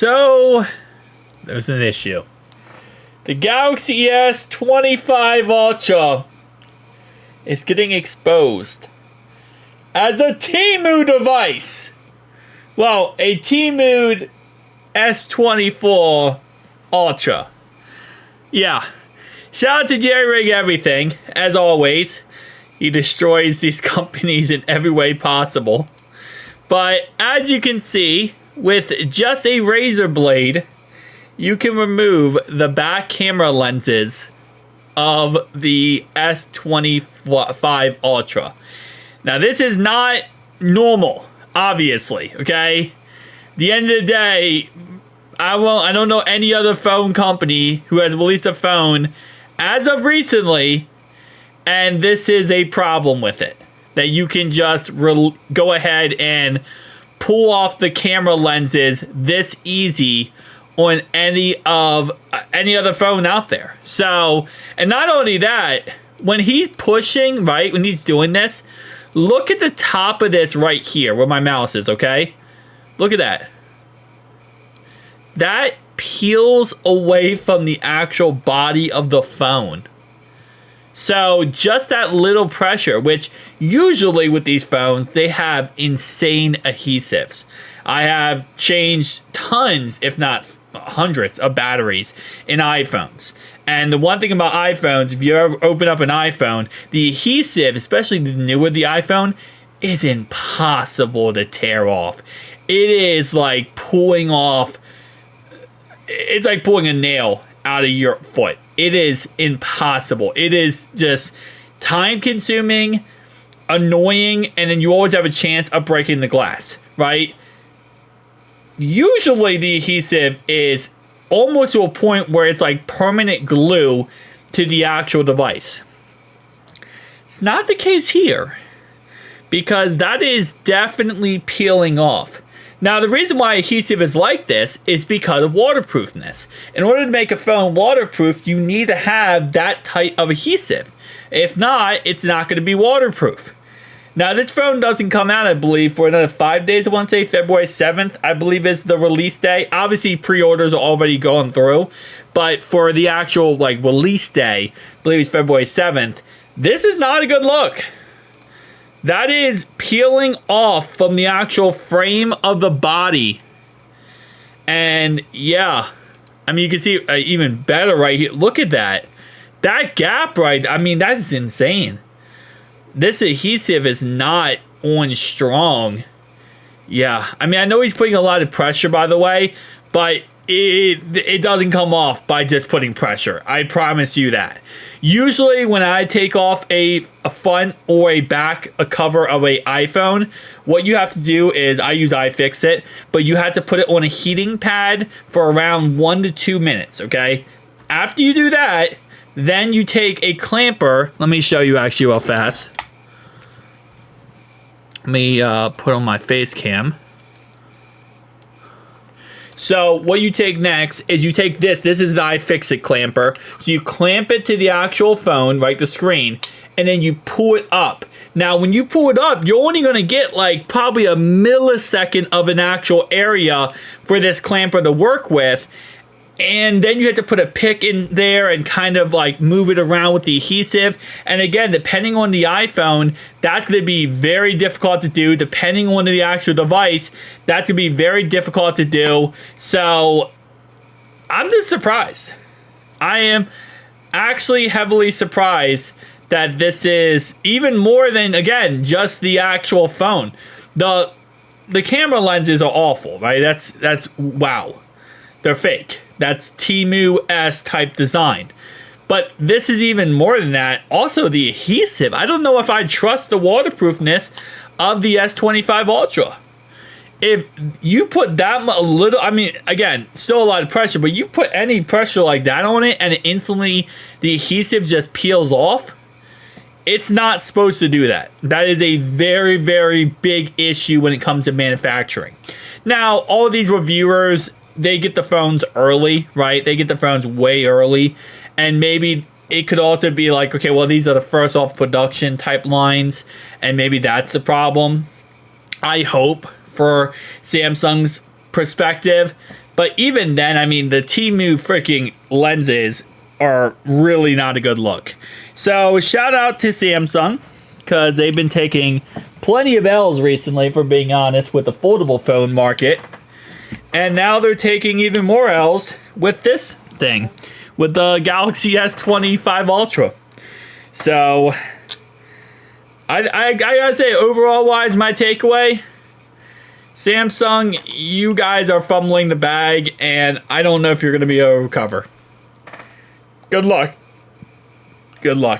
So, there's an issue. The Galaxy S25 Ultra is getting exposed as a Temu device. Well, a Temu S24 Ultra. Yeah. Shout out to Jerry Rig Everything, as always. He destroys these companies in every way possible. But as you can see, with just a razor blade, you can remove the back camera lenses of the S25 Ultra. Now, this is not normal, obviously, okay? At the end of the day, I don't know any other phone company who has released a phone as of recently, and this is a problem with it. That you can just go ahead and pull off the camera lenses this easy on any other phone out there. So, and not only that, when he's pushing, right, when he's doing this, look at the top of this right here where my mouse is, okay? Look at that. That peels away from the actual body of the phone. So just that little pressure, which usually with these phones, they have insane adhesives. I have changed tons, if not hundreds of batteries in iPhones. And the one thing about iPhones, if you ever open up an iPhone, the adhesive, especially the newer the iPhone, is impossible to tear off. It is like pulling off, it's like pulling a nail out of your foot. It is impossible. It is just time consuming, annoying, and then you always have a chance of breaking the glass, right? Usually the adhesive is almost to a point where it's like permanent glue to the actual device. It's not the case here, because that is definitely peeling off. Now, the reason why adhesive is like this is because of waterproofness. In order to make a phone waterproof, you need to have that type of adhesive. If not, it's not going to be waterproof. Now, this phone doesn't come out, I believe, for another 5 days. I want to say February 7th, I believe, is the release day. Obviously, pre-orders are already going through. But for the actual release day, I believe it's February 7th, this is not a good look. That is peeling off from the actual frame of the body. And yeah, I mean, you can see even better right here. Look at that. That gap right, I mean, that is insane. This adhesive is not on strong. Yeah, I mean, I know he's putting a lot of pressure, by the way, but it doesn't come off by just putting pressure. I promise you that. Usually when I take off a front or a cover of an iPhone, what you have to do is, I use iFixit, but you have to put it on a heating pad for around 1 to 2 minutes, okay? After you do that, then you take a clamper. Let me show you actually real fast. Let me put on my face cam. So what you take next is you take this. This is the iFixit clamper. So you clamp it to the actual phone, right, the screen, and then you pull it up. Now, when you pull it up, you're only going to get probably a millisecond of an actual area for this clamper to work with. And then you have to put a pick in there and kind of move it around with the adhesive. And again, depending on the iPhone, that's going to be very difficult to do. Depending on the actual device, that's going to be very difficult to do. So I'm just surprised. I am actually heavily surprised that this is even more than, again, just the actual phone. The camera lenses are awful, right? That's wow. They're fake. That's Temu-S type design. But this is even more than that. Also, the adhesive. I don't know if I trust the waterproofness of the S25 Ultra. If you put that little, I mean, again, still a lot of pressure, but you put any pressure like that on it and instantly the adhesive just peels off, it's not supposed to do that. That is a very, very big issue when it comes to manufacturing. Now, all of these reviewers, they get the phones early, right? They get the phones way early. And maybe it could also be okay, well, these are the first off production type lines. And maybe that's the problem. I hope for Samsung's perspective. But even then, I mean, the Temu freaking lenses are really not a good look. So shout out to Samsung, because they've been taking plenty of L's recently, for being honest, with the foldable phone market. And now they're taking even more L's with this thing, with the Galaxy S25 Ultra. So I gotta say, overall wise, my takeaway, Samsung, you guys are fumbling the bag, and I don't know if you're going to be able to recover. Good luck. Good luck.